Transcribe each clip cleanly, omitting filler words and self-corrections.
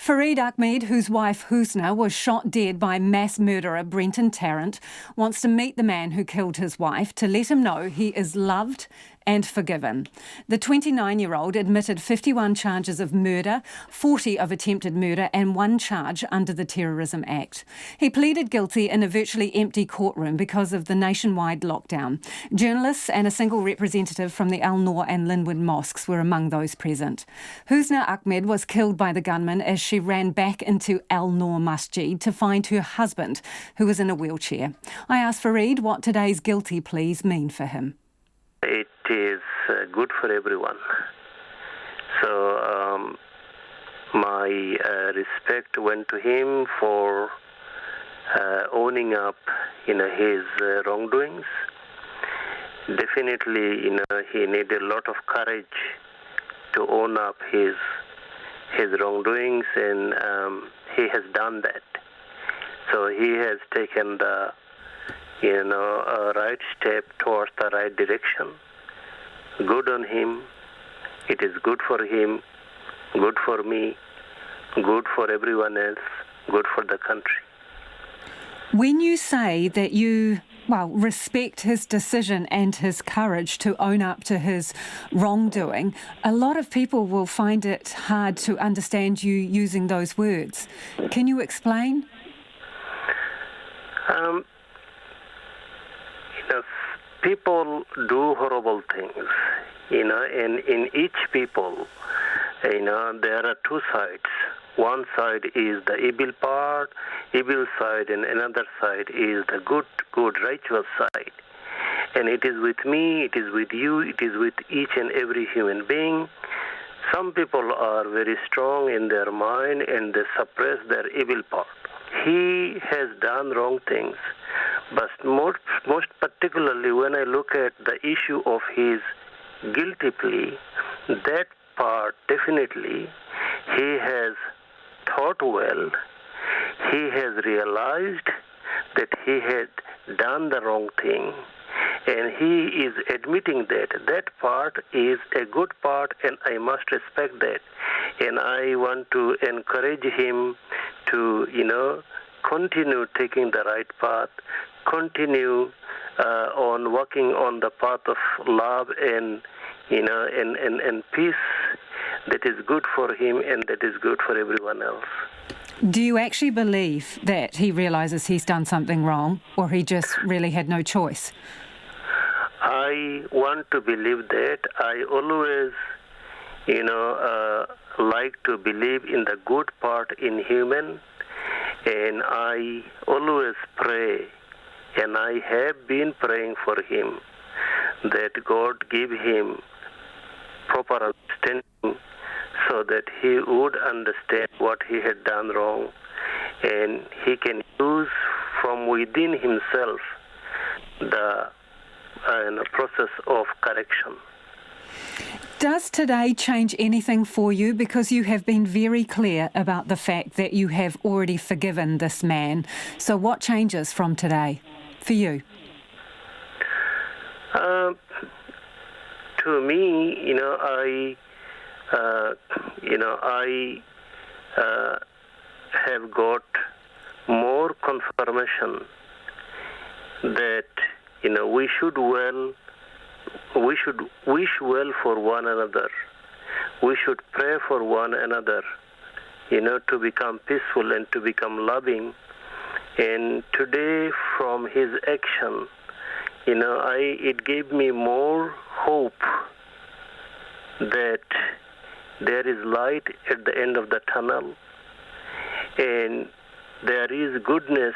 Farid Ahmed, whose wife Husna was shot dead by mass murderer Brenton Tarrant, wants to meet the man who killed his wife to let him know he is loved and forgiven. The 29-year-old admitted 51 charges of murder, 40 of attempted murder and 1 charge under the Terrorism Act. He pleaded guilty in a virtually empty courtroom because of the nationwide lockdown. Journalists and a single representative from the Noor and Linwood mosques were among those present. Husna Ahmed was killed by the gunman as she ran back into Noor Masjid to find her husband, who was in a wheelchair. I asked Farid what today's guilty pleas mean for him. It is good for everyone. So my respect went to him for owning up, his wrongdoings. Definitely, he needed a lot of courage to own up his wrongdoings, and he has done that. So he has taken the a right step towards the right direction. Good on him. It is good for him, good for me, good for everyone else, good for the country. When you say that you, respect his decision and his courage to own up to his wrongdoing, a lot of people will find it hard to understand you using those words. Can you explain? People do horrible things, and in each people, there are two sides. One side is the evil part, evil side, and another side is the good, righteous side. And it is with me, it is with you, it is with each and every human being. Some people are very strong in their mind and they suppress their evil part. He has done wrong things, but most particularly when I look at the issue of his guilty plea, that part definitely he has thought well. He has realized that he had done the wrong thing, and he is admitting that. That part is a good part, and I must respect that. And I want to encourage him to, continue taking the right path, continue on working on the path of love and, and peace. That is good for him and that is good for everyone else. Do you actually believe that he realises he's done something wrong, or he just really had no choice? I want to believe that. I always, like to believe in the good part in human, and I always pray, and I have been praying for him, that God give him proper understanding so that he would understand what he had done wrong, and he can use from within himself the process of correction. Does today change anything for you? Because you have been very clear about the fact that you have already forgiven this man. So what changes from today for you? To me, I have got more confirmation that we should wish well for one another. We should pray for one another, to become peaceful and to become loving. And today, from his action, it gave me more hope that there is light at the end of the tunnel, and there is goodness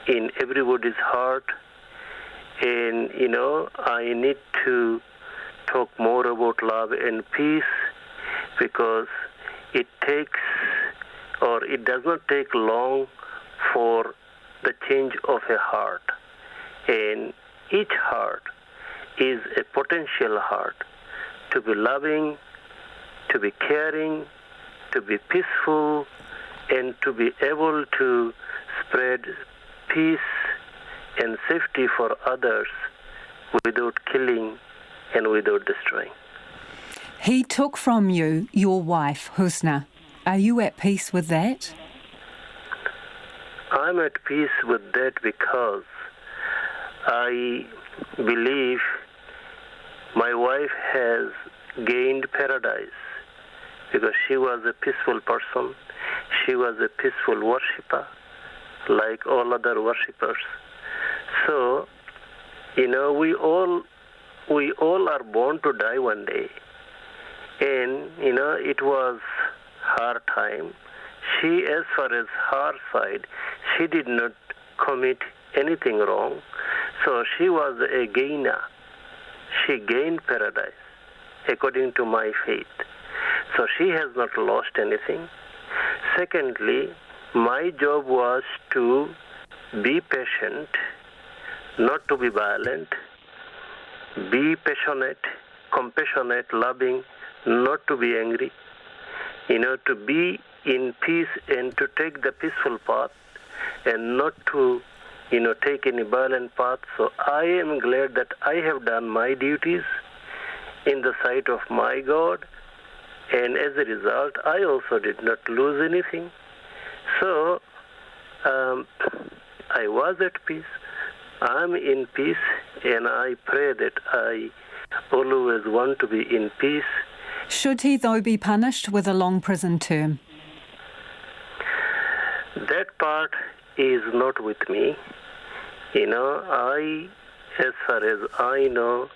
in everybody's heart. And, I need to talk more about love and peace, because it does not take long for the change of a heart. And each heart is a potential heart to be loving, to be caring, to be peaceful, and to be able to spread peace and safety for others without killing and without destroying. He took from you your wife, Husna, Are you at peace with that? I'm at peace with that because I believe my wife has gained paradise because she was a peaceful person. She was a peaceful worshipper, like all other worshippers. So, we all are born to die one day. And, it was her time. She, as far as her side, she did not commit anything wrong. So she was a gainer. She gained paradise, according to my faith. So she has not lost anything. Secondly, my job was to be patient, not to be violent, be passionate, compassionate, loving, not to be angry, to be in peace and to take the peaceful path and not to, take any violent path. So I am glad that I have done my duties in the sight of my God, and as a result, I also did not lose anything. So I was at peace. I'm in peace, and I pray that I always want to be in peace. Should he, though, be punished with a long prison term? That part is not with me. As far as I know,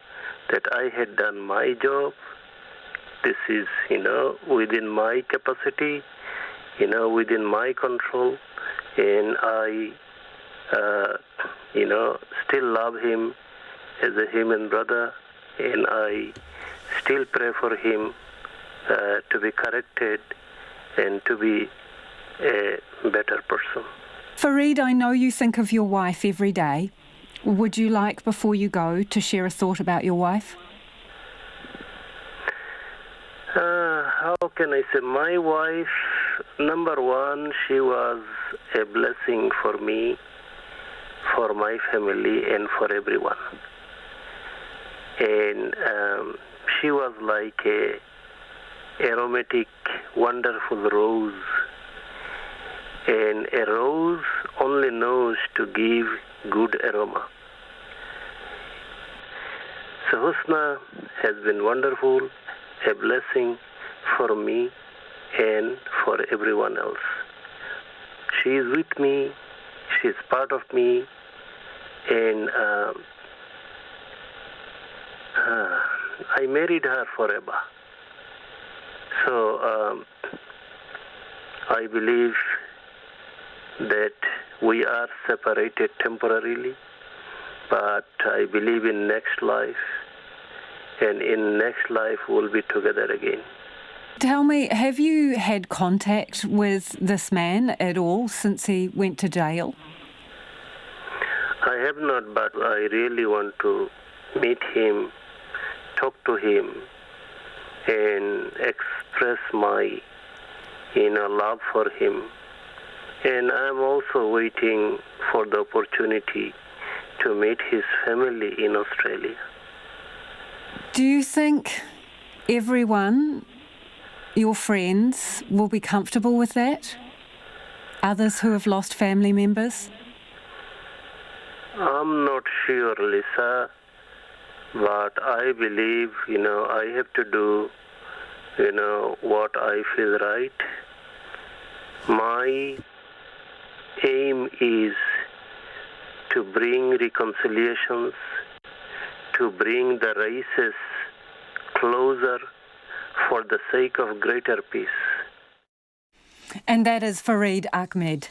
that I had done my job. This is, within my capacity, within my control, and I, still love him as a human brother, and I still pray for him to be corrected and to be a better person. Farid, I know you think of your wife every day. Would you like, before you go, to share a thought about your wife? How can I say? My wife, number one, she was a blessing for me, for my family, and for everyone. And she was like a aromatic, wonderful rose. And a rose only knows to give good aroma. So Husna has been wonderful, a blessing for me and for everyone else. She is with me, she is part of me, and I married her forever. So I believe that we are separated temporarily, but I believe in next life, and in next life we'll be together again. Tell me, have you had contact with this man at all since he went to jail? I have not, but I really want to meet him, talk to him, and express my love for him. And I'm also waiting for the opportunity to meet his family in Australia. Do you think everyone, your friends, will be comfortable with that? Others who have lost family members? I'm not sure, Lisa, but I believe, I have to do, what I feel right. My aim is to bring reconciliations, to bring the races closer for the sake of greater peace. And that is Farid Ahmed.